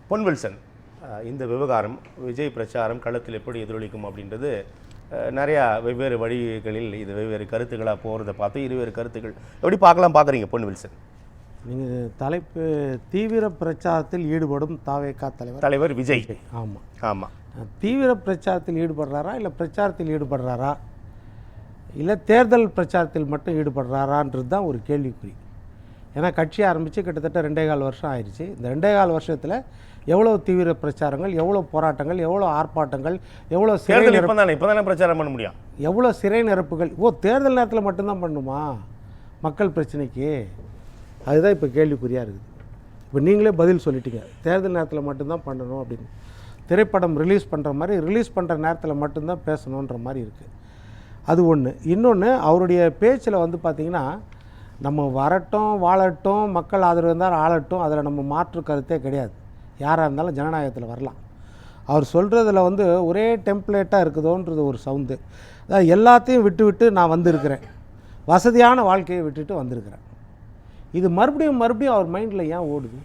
பொன் Wilson, இந்த விவகாரம் விஜய் பிரச்சாரம் களத்தில் எப்படி எதிரொலிக்கும் அப்படின்றது நிறையா வெவ்வேறு வழிகளில் இது வெவ்வேறு கருத்துக்களாக போகிறத பார்த்து இருவேறு கருத்துக்கள் எப்படி பார்க்குறீங்க பொன் வில்சன்? நீங்கள் தலைப்பு தீவிர பிரச்சாரத்தில் ஈடுபடும் தாவேகா தலைவர் விஜய். ஆமாம் ஆமாம். தீவிர பிரச்சாரத்தில் ஈடுபடுறாரா இல்லை பிரச்சாரத்தில் ஈடுபடுறாரா இல்லை தேர்தல் பிரச்சாரத்தில் மட்டும் ஈடுபடுறாரான்றது தான் ஒரு கேள்விக்குறி. ஏன்னா கட்சி ஆரம்பித்து கிட்டத்தட்ட 2.25 வருஷம் ஆயிடுச்சு. இந்த 2.25 வருஷத்தில் எவ்வளோ தீவிர பிரச்சாரங்கள், எவ்வளோ போராட்டங்கள், எவ்வளோ ஆர்ப்பாட்டங்கள், எவ்வளோ சிறை இப்போ பிரச்சாரம் பண்ண முடியும், எவ்வளோ சிறை நிரப்புகள். தேர்தல் நேரத்தில் மட்டும்தான் பண்ணுமா மக்கள் பிரச்சனைக்கு? அதுதான் இப்போ கேள்விக்குறியாக இருக்குது. இப்போ நீங்களே பதில் சொல்லிட்டீங்க, தேர்தல் நேரத்தில் மட்டும்தான் பண்ணணும் அப்படின்னு. திரைப்படம் ரிலீஸ் பண்ணுற மாதிரி ரிலீஸ் பண்ணுற நேரத்தில் மட்டும்தான் பேசணுன்ற மாதிரி இருக்குது. அது ஒன்று. இன்னொன்று, அவருடைய பேச்சில் பார்த்திங்கன்னா நம்ம வரட்டும் வாழட்டும், மக்கள் ஆதரவு இருந்தால் ஆளட்டும், அதில் நம்ம மாற்று கருத்தே கிடையாது. யாராக இருந்தாலும் ஜனநாயகத்தில் வரலாம். அவர் சொல்கிறதுல ஒரே டெம்ப்ளேட்டாக இருக்குதோன்றது ஒரு சவுண்டு. அதாவது எல்லாத்தையும் விட்டு நான் வந்திருக்கிறேன், வசதியான வாழ்க்கையை விட்டுட்டு வந்திருக்கிறேன். இது மறுபடியும் அவர் மைண்டில் ஏன் ஓடுது?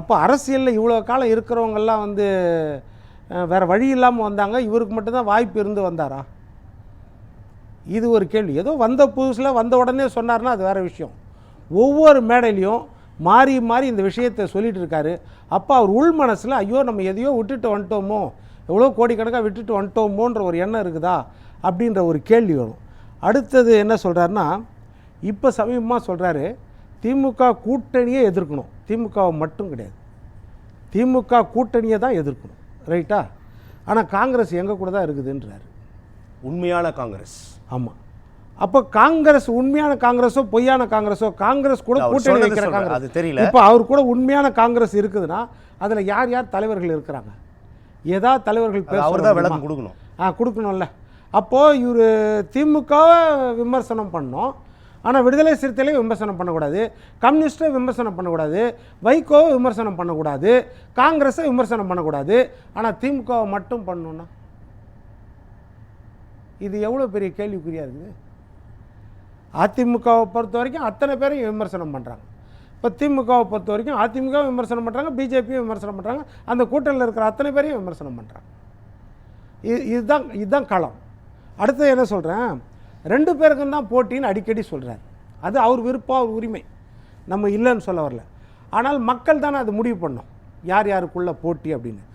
அப்போ அரசியலில் இவ்வளோ காலம் இருக்கிறவங்கெல்லாம் வேறு வழி இல்லாமல் வந்தாங்க, இவருக்கு மட்டும்தான் வாய்ப்பு இருந்து வந்தாரா? இது ஒரு கேள்வி. ஏதோ வந்த புதுசில் வந்த உடனே சொன்னார்னா அது வேறு விஷயம். ஒவ்வொரு மேடையிலையும் மாறி இந்த விஷயத்தை சொல்லிகிட்டு இருக்காரு. அப்போ அவர் உள் மனசில் ஐயோ நம்ம எதையோ விட்டுட்டு வந்துட்டோமோ, எவ்வளோ கோடிக்கணக்காக விட்டுட்டு வந்துட்டோமோன்ற ஒரு எண்ணம் இருக்குதா அப்படின்ற ஒரு கேள்வி வரும். அடுத்தது என்ன சொல்கிறாருன்னா, இப்போ சமீபமாக சொல்கிறாரு திமுக கூட்டணியை எதிர்க்கணும். திமுகவை மட்டும் கிடையாது, திமுக கூட்டணியை தான் எதிர்க்கணும். ரைட்டா? ஆனால் காங்கிரஸ் எங்கள் கூட தான் இருக்குதுன்றார். உண்மையான காங்கிரஸ். ஆமாம். அப்போ காங்கிரஸ் உண்மையான காங்கிரஸோ பொய்யான காங்கிரஸோ, காங்கிரஸ் கூட கூட்டணி வைக்கிற காங்கிரஸ் அது தெரியல. இப்போ அவர் கூட உண்மையான காங்கிரஸ் இருக்குதுன்னா அதில் யார் தலைவர்கள் இருக்கிறாங்க? ஏதாவது தலைவர்கள் அவர் தான் விளக்கம் கொடுக்கணும். கொடுக்கணும்ல. அப்போது இவர் திமுகவை விமர்சனம் பண்ணோம், ஆனால் விடுதலை சிறுத்தைகளையும் விமர்சனம் பண்ணக்கூடாது, கம்யூனிஸ்ட்டை விமர்சனம் பண்ணக்கூடாது, வைகோவை விமர்சனம் பண்ணக்கூடாது, காங்கிரஸை விமர்சனம் பண்ணக்கூடாது, ஆனால் திமுகவை மட்டும் பண்ணணுன்னா இது எவ்வளோ பெரிய கேள்விக்குறியாக இருக்குது? அதிமுகவை பொறுத்த வரைக்கும் அத்தனை பேரையும் விமர்சனம் பண்ணுறாங்க. இப்போ திமுகவை பொறுத்த வரைக்கும் அதிமுக விமர்சனம் பண்ணுறாங்க, பிஜேபியும் விமர்சனம் பண்ணுறாங்க, அந்த கூட்டணியில் இருக்கிற அத்தனை பேரையும் விமர்சனம் பண்ணுறாங்க. இதுதான் களம். அடுத்தது என்ன சொல்கிறேன், 2 பேருக்கும் தான் போட்டின்னு அடிக்கடி சொல்கிறார். அது அவர் விருப்பம், அவர் உரிமை, நம்ம இல்லைன்னு சொல்ல வரல. ஆனால் மக்கள் தானே அது முடிவு பண்ணோம் யாருக்குள்ள போட்டி அப்படின்னு.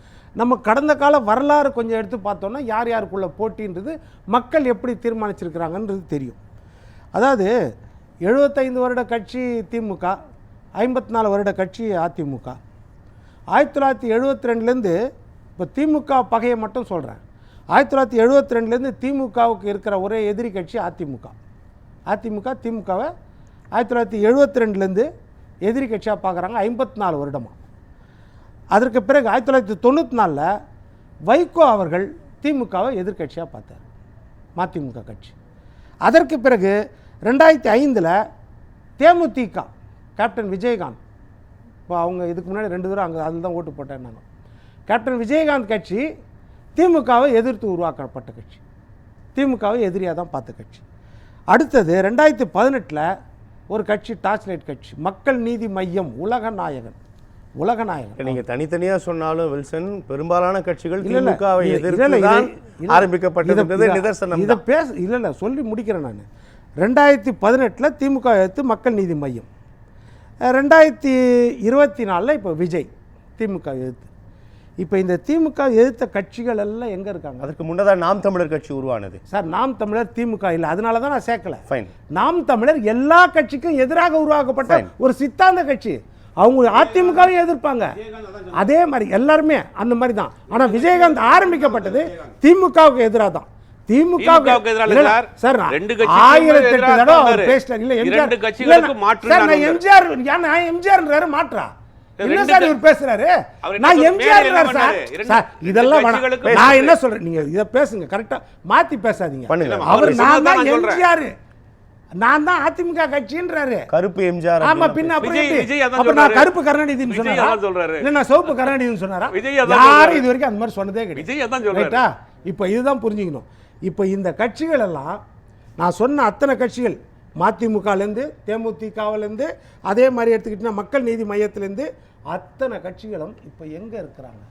நம்ம கடந்த கால வரலாறு கொஞ்சம் எடுத்து பார்த்தோன்னா யாருக்குள்ள போட்டின்றது மக்கள் எப்படி தீர்மானிச்சிருக்கிறாங்கன்றது தெரியும். அதாவது 75 வருட கட்சி திமுக, 54 வருட கட்சி அதிமுக. 1972லேருந்து இப்போ திமுக பகையை மட்டும் சொல்கிறேன். 1972லேருந்து திமுகவுக்கு இருக்கிற ஒரே எதிரி கட்சி அதிமுக. திமுகவை 1972லேருந்து எதிரி கட்சியாக பார்க்குறாங்க, 54 வருடமாக. அதற்கு பிறகு 1994 வைகோ அவர்கள் திமுகவை எதிர்கட்சியாக பார்த்தார், மதிமுக கட்சி. அதற்கு பிறகு 2005 தேமுதிக கேப்டன் விஜயகாந்த், இப்போ அவங்க இதுக்கு முன்னாடி 2 தடவை அங்கே அதில் தான் ஓட்டு போட்டேன்னாங்க. கேப்டன் விஜயகாந்த் கட்சி திமுகவை எதிர்த்து உருவாக்கப்பட்ட கட்சி, திமுகவை எதிரியாக தான் பார்த்த கட்சி. அடுத்தது 2018 ஒரு கட்சி, டார்ச் லைட் கட்சி, மக்கள் நீதி மையம், உலகநாயகன். நீங்கள் தனித்தனியாக சொன்னாலும் வில்சன், பெரும்பாலான கட்சிகள் திமுகவை எதிர்த்து ஆரம்பிக்கப்பட்டது நிதர்சனம். இதை இல்லை சொல்லி முடிக்கிறேன் நான். 2018 திமுக எதிர்த்து மக்கள் நீதி மையம், 2024 இப்போ விஜய் திமுக எதிர்த்து. இப்போ இந்த திமுக எதிர்த்த கட்சிகள் எல்லாம் எங்கே இருக்காங்க? அதுக்கு முன்னதாக நாம் தமிழர் கட்சி உருவானது. சார், நாம் தமிழர் திமுக இல்லை, அதனால தான் நான் சேர்க்கல. ஃபைன். நாம் தமிழர் எல்லா கட்சிக்கும் எதிராக உருவாக்கப்பட்ட ஒரு சித்தாந்த கட்சி. அவங்க அதிமுகவை எதிர்ப்பாங்க, அதே மாதிரி எல்லாருமே அந்த மாதிரி தான். ஆனால் விஜயகாந்த் ஆரம்பிக்கப்பட்டது திமுகவுக்கு எதிராக தான். திமுகவுக்கு சார் 1008 தடவை அவர் பேசிட்டார். இல்லை எம்ஜிஆர் மாற்றா என்ன சார் இவர் பேசுறாரு? நான் எம்ஜிஆர் சார், இதெல்லாம் நான் என்ன சொல்றேன், நீங்க இதை பேசுங்க, கரெக்டா மாத்தி பேசாதீங்க. அவர் நான் தான் எம்ஜிஆர், நான் தான் அதிமுக கட்சின்றாரு. கருப்பு எம்ஜிஆர். ஆமா, பின்ன அப்புறம் நான் கருப்பு கருணாநிதின்னு சொன்னாரா? இல்ல நான் சிவப்பு கருணாநிதின்னு சொன்னாரா? யாரும் இது வரைக்கும் அந்த மாதிரி சொன்னதே கிடையாது. இப்போ இதுதான் புரிஞ்சுக்கணும். இப்போ இந்த கட்சிகள் எல்லாம் நான் சொன்ன அத்தனை கட்சிகள் மதிமுகலேருந்து தேமுதிகவிலேருந்து அதே மாதிரி எடுத்துக்கிட்டிங்கன்னா மக்கள் நீதி மையத்திலேருந்து அத்தனை கட்சிகளும் இப்போ எங்கே இருக்கிறாங்க?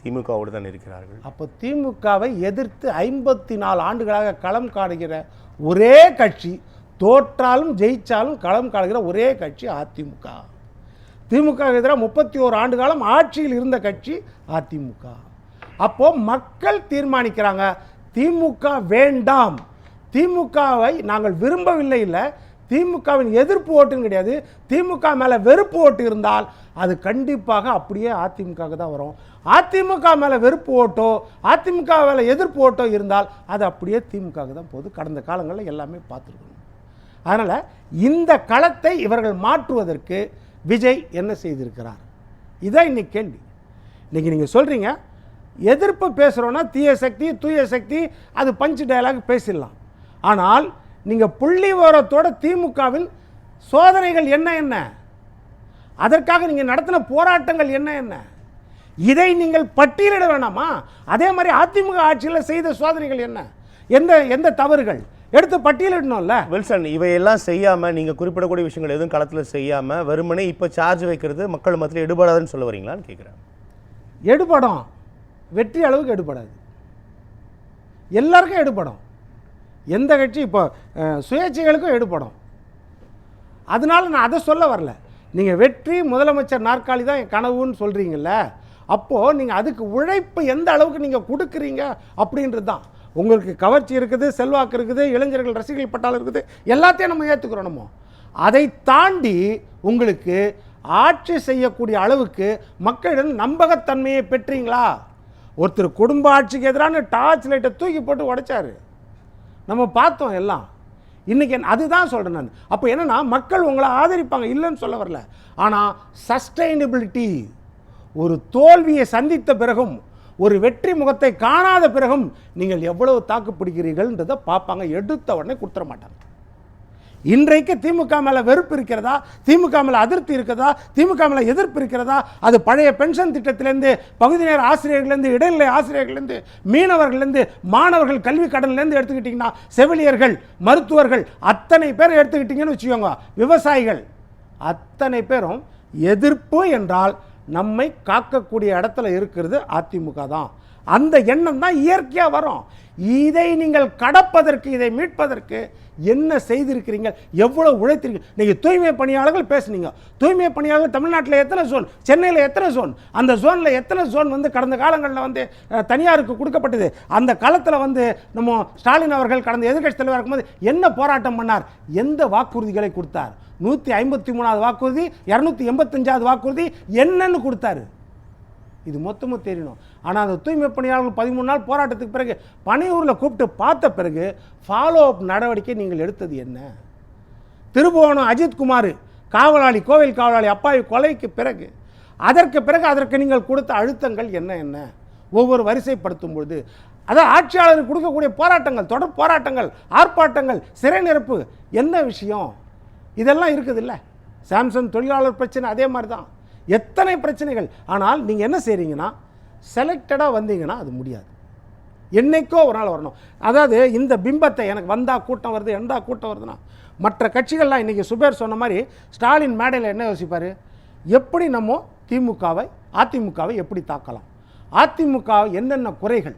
திமுகவோடு தான் இருக்கிறார்கள். அப்போ திமுகவை எதிர்த்து 54 ஆண்டுகளாக களம் காணுகிற ஒரே கட்சி, தோற்றாலும் ஜெயிச்சாலும் களம் காணுகிற ஒரே கட்சி அதிமுக. திமுக எதிராக 31 ஆண்டு காலம் ஆட்சியில் இருந்த கட்சி அதிமுக. அப்போ மக்கள் தீர்மானிக்கிறாங்க, திமுக வேண்டாம், திமுகவை நாங்கள் விரும்பவில்லை. இல்லை, திமுகவின் எதிர்ப்பு ஓட்டுன்னு கிடையாது, திமுக மேலே வெறுப்பு ஓட்டு இருந்தால் அது கண்டிப்பாக அப்படியே அதிமுக தான் வரும். அதிமுக மேலே வெறுப்பு ஓட்டோ அதிமுக மேலே எதிர்ப்பு ஓட்டோ இருந்தால் அது அப்படியே திமுக தான் போகுது. கடந்த காலங்களில் எல்லாமே பார்த்துருக்கணும். அதனால் இந்த களத்தை இவர்கள் மாற்றுவதற்கு விஜய் என்ன செய்திருக்கிறார்? இதான் இன்னைக்கு கேள்வி. இன்றைக்கி நீங்கள் சொல்கிறீங்க எதிர்ப்பு பேசுகிறோன்னா தீய சக்தி தூய சக்தி, அது பஞ்சு டயலாக் பேசிடலாம். ஆனால் நீங்கள் புள்ளி விவரத்தோட திமுகவின் சோதனைகள் என்ன என்ன, அதற்காக நீங்கள் நடத்தின போராட்டங்கள் என்ன என்ன, இதை நீங்கள் பட்டியலிட வேணாமா? அதே மாதிரி அதிமுக ஆட்சியில் செய்த சோதனைகள் என்ன, எந்த எந்த தவறுகள் எடுத்து பட்டியலிடணும்ல. வில்சன், இவையெல்லாம் செய்யாமல் நீங்கள் குறிப்பிடக்கூடிய விஷயங்கள் எதுவும் களத்தில் செய்யாமல் வெறுமனே இப்போ சார்ஜ் வைக்கிறது மக்கள் மத்தியில் எடுபடாதுன்னு சொல்ல வரீங்களான்னு கேட்குறேன். எடுபடும், வெற்றி அளவுக்கு எடுபடாது, எல்லாருக்கும் எடுபடும். எந்த கட்சி இப்போ சுயேட்சைகளுக்கும் எடுபடும். அதனால நான் அதை சொல்ல வரல. நீங்கள் வெற்றி முதலமைச்சர் நாற்காலி தான் என் கனவுன்னு சொல்கிறீங்கல்ல, அப்போது நீங்கள் அதுக்கு உழைப்பு எந்த அளவுக்கு நீங்கள் கொடுக்குறீங்க அப்படின்றது தான். உங்களுக்கு கவர்ச்சி இருக்குது, செல்வாக்கு இருக்குது, இளைஞர்கள் ரசிகர்கள் பட்டாளம் இருக்குது, எல்லாத்தையும் நம்ம ஏற்றுக்கிறோம். நம்ம அதை தாண்டி உங்களுக்கு ஆட்சி செய்யக்கூடிய அளவுக்கு மக்களிடம் நம்பகத்தன்மையை பெற்றீங்களா? ஒருத்தர் குடும்ப ஆட்சிக்கு எதிரான டார்ச் லைட்டை தூக்கி போட்டு உடைச்சாரு, நம்ம பார்த்தோம் எல்லாம். இன்றைக்கி அதுதான் சொல்கிறேன் நான். அப்போ என்னென்னா மக்கள் உங்களை ஆதரிப்பாங்க, இல்லைன்னு சொல்ல வரல. ஆனால் சஸ்டைனபிலிட்டி, ஒரு தோல்வியை சந்தித்த பிறகும் ஒரு வெற்றி முகத்தை காணாத பிறகும் நீங்கள் எவ்வளவு தாக்கு பிடிக்கிறீர்கள்ன்றதை பார்ப்பாங்க. எடுத்த உடனே கொடுத்துட மாட்டாங்க. இன்றைக்கு திமுக மேலே வெறுப்பு இருக்கிறதா, திமுக மேலே அதிருப்தி இருக்கிறதா, திமுக மேலே எதிர்ப்பு இருக்கிறதா, அது பழைய பென்ஷன் திட்டத்திலேருந்து, பகுதி நேர ஆசிரியர்கள்லேருந்து, இடைநிலை ஆசிரியர்கள்லேருந்து, மீனவர்கள்லேருந்து, மாணவர்கள் கல்வி கடன்லேருந்து எடுத்துக்கிட்டிங்கன்னா, செவிலியர்கள், மருத்துவர்கள், அத்தனை பேர் எடுத்துக்கிட்டிங்கன்னு வச்சுக்கோங்க, விவசாயிகள் அத்தனை பேரும் எதிர்ப்பு என்றால் நம்மை காக்கக்கூடிய இடத்துல இருக்கிறது அதிமுக தான். அந்த எண்ணம் தான் இயற்கையாக வரும். இதை நீங்கள் கடப்பதற்கு, இதை மீட்பதற்கு என்ன செய்திருக்கிறீங்க, எவ்வளோ உழைத்திருக்கீங்க. நீங்கள் தூய்மை பணியாளர்கள் பேசுனீங்க. தூய்மை பணியாளர்கள் தமிழ்நாட்டில் எத்தனை ஜோன், சென்னையில் எத்தனை ஜோன், அந்த ஜோனில் எத்தனை ஜோன் வந்து கடந்த காலங்களில் வந்து தனியாருக்கு கொடுக்கப்பட்டது. அந்த காலத்தில் வந்து நம்ம ஸ்டாலின் அவர்கள் கடந்த எதிர்க்கட்சி தலைவராக இருக்கும்போது என்ன போராட்டம் பண்ணார், எந்த வாக்குறுதிகளை கொடுத்தார்? 153வது வாக்குறுதி, 285வது வாக்குறுதி என்னன்னு கொடுத்தாரு? இது மொத்தமும் தெரியணும். ஆனால் அந்த தூய்மை பணியாளர்கள் 13 நாள் போராட்டத்துக்கு பிறகு பனையூரில் கூப்பிட்டு பார்த்த பிறகு ஃபாலோ அப் நடவடிக்கை நீங்கள் எடுத்தது என்ன? திருபுவனம் அஜித்குமார் காவலாளி, கோவில் காவலாளி அப்பாவி கொலைக்கு பிறகு அதற்கு நீங்கள் கொடுத்த அழுத்தங்கள் என்ன என்ன? ஒவ்வொரு வரிசைப்படுத்தும் பொழுது அதான் ஆட்சியாளருக்கு கொடுக்கக்கூடிய போராட்டங்கள், தொடர் போராட்டங்கள், ஆர்ப்பாட்டங்கள், சிறை நிரப்பு, என்ன விஷயம் இதெல்லாம் இருக்குது இல்லை? சாம்சங் தொழிலாளர் பிரச்சனை அதே மாதிரி தான், எத்தனை பிரச்சனைகள். ஆனால் நீங்கள் என்ன செய்கிறீங்கன்னா, செலக்டடாக வந்தீங்கன்னா அது முடியாது. என்னைக்கோ ஒரு நாள் வரணும். அதாவது இந்த பிம்பத்தை எனக்கு வந்தால் கூட்டம் வருது, எந்தால் கூட்டம் வருதுன்னா, மற்ற கட்சிகள்லாம் இன்றைக்கி சுபேர் சொன்ன மாதிரி ஸ்டாலின் மேடையில் என்ன யோசிப்பார், எப்படி நம்ம அதிமுகவை எப்படி தாக்கலாம், அதிமுக என்னென்ன குறைகள்,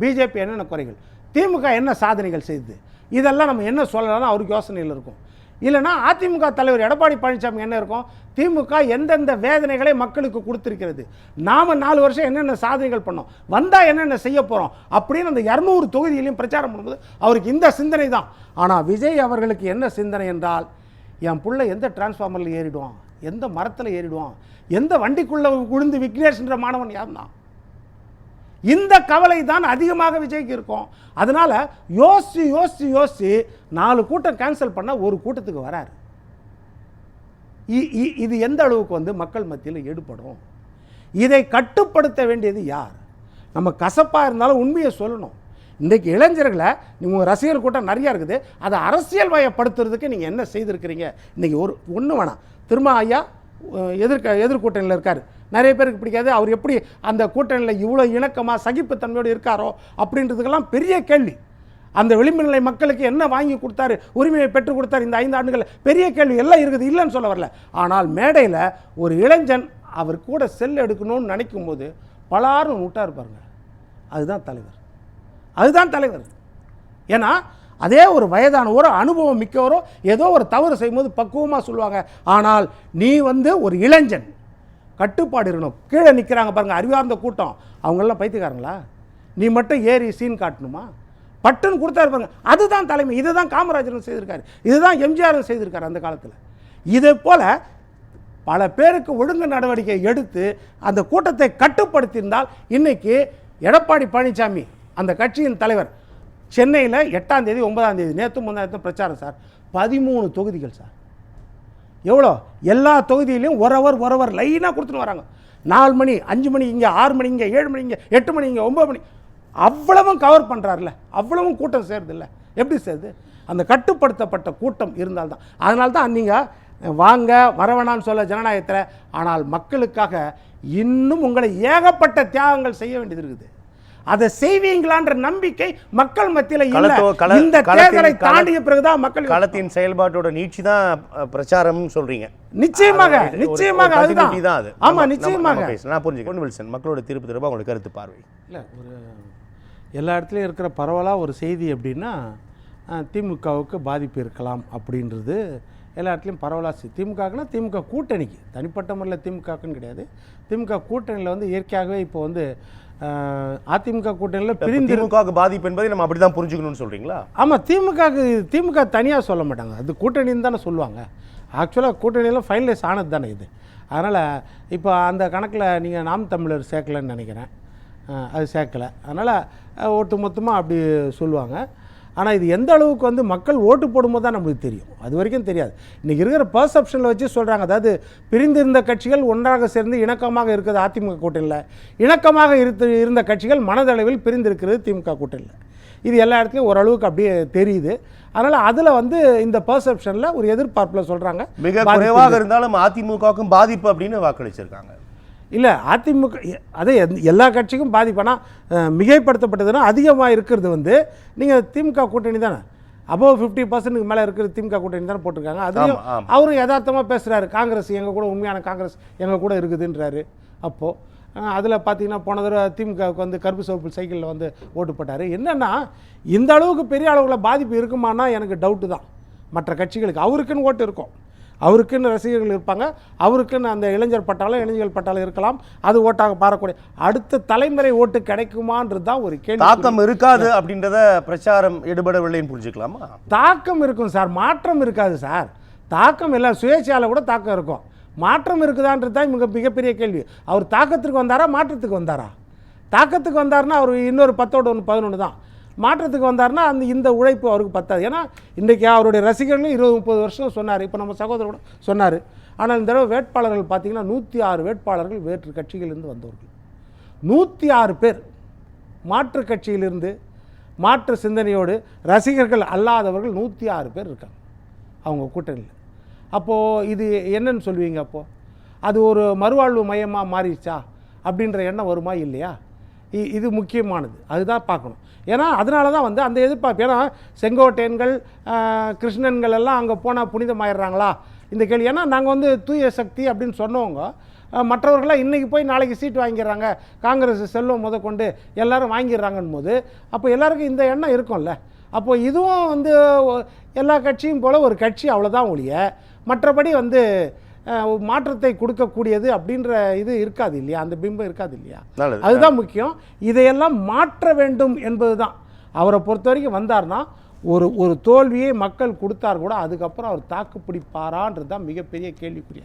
பிஜேபி என்னென்ன குறைகள், திமுக என்ன சாதனைகள் செய்யுது, இதெல்லாம் நம்ம என்ன சொல்லலாம் அவருக்கு யோசனையில் இருக்கும். இல்லைனா அதிமுக தலைவர் எடப்பாடி பழனிசாமி என்ன இருக்கும், திமுக எந்தெந்த வேதனைகளை மக்களுக்கு கொடுத்துருக்கிறது, நாம் 4 வருஷம் என்னென்ன சாதனைகள் பண்ணோம், வந்தால் என்னென்ன செய்ய போகிறோம் அப்படின்னு அந்த 200 தொகுதியிலையும் பிரச்சாரம் பண்ணும்போது அவருக்கு இந்த சிந்தனை தான். ஆனால் விஜய் அவர்களுக்கு என்ன சிந்தனை என்றால், என் பிள்ளை எந்த டிரான்ஸ்ஃபார்மரில் ஏறிடுவான், எந்த மரத்தில் ஏறிடுவான், எந்த வண்டிக்குள்ளே விழுந்து விக்னேஷ்ன்ற மாணவன் யார் தான், இந்த கவலை தான் அதிகமாக விஜய்க்கு இருக்கும். அதனால் யோசித்து 4 கூட்டம் கேன்சல் பண்ணால் ஒரு கூட்டத்துக்கு வராரு. இது எந்த அளவுக்கு வந்து மக்கள் மத்தியில் ஈடுபடும்? இதை கட்டுப்படுத்த வேண்டியது யார்? நம்ம கசப்பாக இருந்தாலும் உண்மையை சொல்லணும். இன்றைக்கு இளைஞர்களை நீங்கள் ரசிகர் கூட்டம் நிறையா இருக்குது, அதை அரசியல் வயப்படுத்துறதுக்கு நீங்கள் என்ன செய்திருக்கிறீங்க? இன்றைக்கி ஒன்று வேணாம், திரும்ப ஐயா எதிர்கூட்டணியில் இருக்கார், நிறைய பேருக்கு பிடிக்காது, அவர் எப்படி அந்த கூட்டணியில் இவ்வளோ இணக்கமாக சகிப்புத்தன்மையோடு இருக்காரோ அப்படின்றதுக்கெல்லாம் பெரிய கேள்வி. அந்த விளிம்பு நிலை மக்களுக்கு என்ன வாங்கி கொடுத்தாரு, உரிமையை பெற்றுக் கொடுத்தாரு இந்த 5 ஆண்டுகள்? பெரிய கேள்வி எல்லாம் இருக்குது, இல்லைன்னு சொல்ல வரல. ஆனால் மேடையில் ஒரு இளைஞன் அவர் கூட செல் எடுக்கணும்னு நினைக்கும் போது பலாரும் விட்டார் பாருங்க, அதுதான் தலைவர். அதுதான் தலைவர். ஏன்னா அதே ஒரு வயதானவரோ அனுபவம் மிக்கவரோ ஏதோ ஒரு தவறு செய்யும்போது பக்குவமாக சொல்லுவாங்க. ஆனால் நீ ஒரு இளைஞன், கட்டுப்பாடு இருக்கணும். கீழே நிற்கிறாங்க பாருங்கள் அறிவார்ந்த கூட்டம், அவங்களெல்லாம் பைத்தியக்காரங்களா? நீ மட்டும் ஏறி சீன் காட்டணுமா? பட்டுன்னு கொடுத்தாரு பாருங்க, அதுதான் தலைமை. இதுதான் காமராஜரும் செய்திருக்காரு, இதுதான் எம்ஜிஆரும் செய்திருக்காரு அந்த காலத்தில். இதே போல் பல பேருக்கு ஒழுங்கு நடவடிக்கை எடுத்து அந்த கூட்டத்தை கட்டுப்படுத்தியிருந்தால் இன்னைக்கு எடப்பாடி பழனிசாமி அந்த கட்சியின் தலைவர் சென்னையில் 8ஆம் தேதி 9ஆம் தேதி நேற்று முந்தானத்து பிரச்சாரம் சார், 13 தொகுதிகள் சார். எவ்வளோ? எல்லா தொகுதியிலையும் ஒரு அவர் லைனாக கொடுத்துன்னு வராங்க. 4 மணி 5 மணி இங்கே, 6 மணி இங்கே, 7 மணி இங்கே, 8 மணி இங்கே, 9 மணி, அவ்வளவும் கவர் பண்ணுறாருல, அவ்வளவும் கூட்டம் சேருது இல்லை? எப்படி சேருது? அந்த கட்டுப்படுத்தப்பட்ட கூட்டம் இருந்தால்தான். அதனால தான் நீங்கள் வாங்க வரவேணான்னு சொல்ல ஜனநாயகத்தில், ஆனால் மக்களுக்காக இன்னும் உங்களை ஏகப்பட்ட தியாகங்கள் செய்ய வேண்டியது இருக்குது. அதை செய்வீங்களான்ற நம்பிக்கை மக்கள் மத்தியில் இல்லை. இந்த தேர்தலை தாண்டிய பிறகுதான் மக்கள் களத்தின் செயல்பாட்டோட நீட்சி தான் பிரச்சாரம் சொல்றீங்க. நிச்சயமாக நிச்சயமாக அதுதான். ஆமா நிச்சயமாக நான் புரிஞ்சுக்கிறேன். வில்சன், மக்களோட தீர்ப்பு தொடர்பாக உங்களுக்கு கருத்து பார்வை? இல்லை, ஒரு எல்லா இடத்துலையும் இருக்கிற பரவலாக ஒரு செய்தி எப்படின்னா திமுகவுக்கு பாதிப்பு இருக்கலாம் அப்படின்றது எல்லா இடத்துலையும் பரவலாக. திமுகக்குன்னா திமுக கூட்டணிக்கு, தனிப்பட்ட முறையில் திமுகக்குன்னு கிடையாது. திமுக கூட்டணியில் இயற்கையாகவே இப்போ அதிமுக கூட்டணியில் பிரிந்து திமுக பாதிப்பு என்பதை நம்ம அப்படி தான் புரிஞ்சுக்கணும்னு சொல்கிறீங்களா? ஆமாம், திமுக தனியாக சொல்ல மாட்டாங்க, அது கூட்டணின்னு தானே சொல்லுவாங்க. ஆக்சுவலாக கூட்டணியெல்லாம் ஃபைனலைஸ் ஆனது தானே இது. அதனால் இப்போ அந்த கணக்கில் நீங்கள் நாம் தமிழர் சேர்க்கலைன்னு நினைக்கிறேன், அது சேர்க்கலை. அதனால் ஒட்டு மொத்தமாக அப்படி சொல்லுவாங்க. ஆனால் இது எந்த அளவுக்கு மக்கள் ஓட்டு போடும்போது தான் நம்மளுக்கு தெரியும், அது வரைக்கும் தெரியாது. இன்றைக்கி இருக்கிற பர்செப்ஷனில் வச்சு சொல்கிறாங்க. அதாவது பிரிந்திருந்த கட்சிகள் ஒன்றாக சேர்ந்து இணக்கமாக இருக்குது அதிமுக கூட்டணியில், இணக்கமாக இருந்த கட்சிகள் மனதளவில் பிரிந்திருக்கிறது திமுக கூட்டணியில். இது எல்லா இடத்துலையும் ஓரளவுக்கு அப்படியே தெரியுது. அதனால் அதில் இந்த பர்செப்ஷனில் ஒரு எதிர்பார்ப்பில் சொல்கிறாங்க. மிக குறைவாக இருந்தாலும் அதிமுகவுக்கும் பாதிப்பு அப்படின்னு வாக்களிச்சிருக்காங்க. இல்லை, அதிமுக அதே எல்லா கட்சிக்கும் பாதிப்பானா மிகைப்படுத்தப்பட்டதுன்னா அதிகமாக இருக்கிறது நீங்கள் திமுக கூட்டணி தானே. அபோவ் 50% மேலே இருக்கிற திமுக கூட்டணி தானே போட்டிருக்காங்க. அதுலேயும் அவரும் யதார்த்தமாக பேசுகிறாரு, காங்கிரஸ் எங்கள் கூட, உண்மையான காங்கிரஸ் எங்கள் கூட இருக்குதுன்றாரு. அப்போது அதில் பார்த்தீங்கன்னா போன தடவை திமுகவுக்கு கருப்பு சிவப்பு சைக்கிளில் ஓட்டு போட்டார். என்னென்னா இந்த அளவுக்கு பெரிய அளவில் பாதிப்பு இருக்குமானா எனக்கு டவுட்டு தான். மற்ற கட்சிகளுக்கு அவருக்குன்னு ஓட்டு இருக்கும், அவருக்குன்னு ரசிகர்கள் இருப்பாங்க, அவருக்குன்னு அந்த இளைஞர் இளைஞர்கள் பட்டாளம் இருக்கலாம், அது ஓட்டாக பாரக்கூடிய அடுத்த தலைமுறை ஓட்டு கிடைக்குமான்றது தான் ஒரு கேள்வி. தாக்கம் இருக்காது அப்படின்றத பிரச்சாரம் எடுபடவில்லைன்னு புரிஞ்சுக்கலாமா? தாக்கம் இருக்கும் சார், மாற்றம் இருக்காது சார். தாக்கம் எல்லாம் சுயேட்சையால் கூட தாக்கம் இருக்கும், மாற்றம் இருக்குதான்றது தான் மிகப்பெரிய கேள்வி. அவர் தாக்கத்திற்கு வந்தாரா, மாற்றத்துக்கு வந்தாரா? தாக்கத்துக்கு வந்தார்னா அவர் இன்னொரு 10ஓட 1 11 தான். மாற்றத்துக்கு வந்தார்னா இந்த உழைப்பு அவருக்கு பத்தாது. ஏன்னா இன்றைக்கி அவருடைய ரசிகர்களும் 20-30 வருஷம் சொன்னார். இப்போ நம்ம சகோதரர் கூட சொன்னார். ஆனால் இந்த தடவை வேட்பாளர்கள் பார்த்திங்கன்னா 106 வேட்பாளர்கள் வேற்று கட்சிகளிலிருந்து வந்தவர்கள், 106 பேர் மாற்று கட்சியிலிருந்து மாற்று சிந்தனையோடு ரசிகர்கள் அல்லாதவர்கள் 106 பேர் இருக்காங்க அவங்க கூட்டணியில். அப்போது இது என்னன்னு சொல்லுவீங்க? அப்போது அது ஒரு மறுவாழ்வு மையமாக மாறிடுச்சா அப்படின்ற எண்ணம் வருமா இல்லையா? இது முக்கியமானது, அதுதான் பார்க்கணும். ஏன்னா அதனால தான் அந்த எதிர்பார்ப்பு. ஏன்னா செங்கோட்டையன்கள் கிருஷ்ணன்கள் எல்லாம் அங்கே போனால் புனிதமாயிடுறாங்களா இந்த கேள்வி. ஏன்னா நாங்கள் தூய சக்தி அப்படின்னு சொன்னவங்க மற்றவர்களாக இன்றைக்கி போய் நாளைக்கு சீட்டு வாங்கிடுறாங்க, காங்கிரஸ் செல்வம் கொண்டு எல்லோரும் வாங்கிடுறாங்கன்னு போது அப்போ எல்லாருக்கும் இந்த எண்ணம் இருக்கும்ல. அப்போது இதுவும் எல்லா கட்சியும் போல் ஒரு கட்சி, அவ்வளோதான் ஒழிய மற்றபடி மாற்றத்தை கொடுக்கக்கூடியது அப்படின்ற இது இருக்காது இல்லையா, அந்த பிம்பம் இருக்காது இல்லையா, அதுதான் முக்கியம். இதையெல்லாம் மாற்ற வேண்டும் என்பது தான். அவரை பொறுத்த வரைக்கும் வந்தார்னா ஒரு தோல்வியை மக்கள் கொடுத்தார் கூட அதுக்கப்புறம் அவர் தாக்கு பிடிப்பாரான்றது தான் மிகப்பெரிய கேள்விக்குரிய.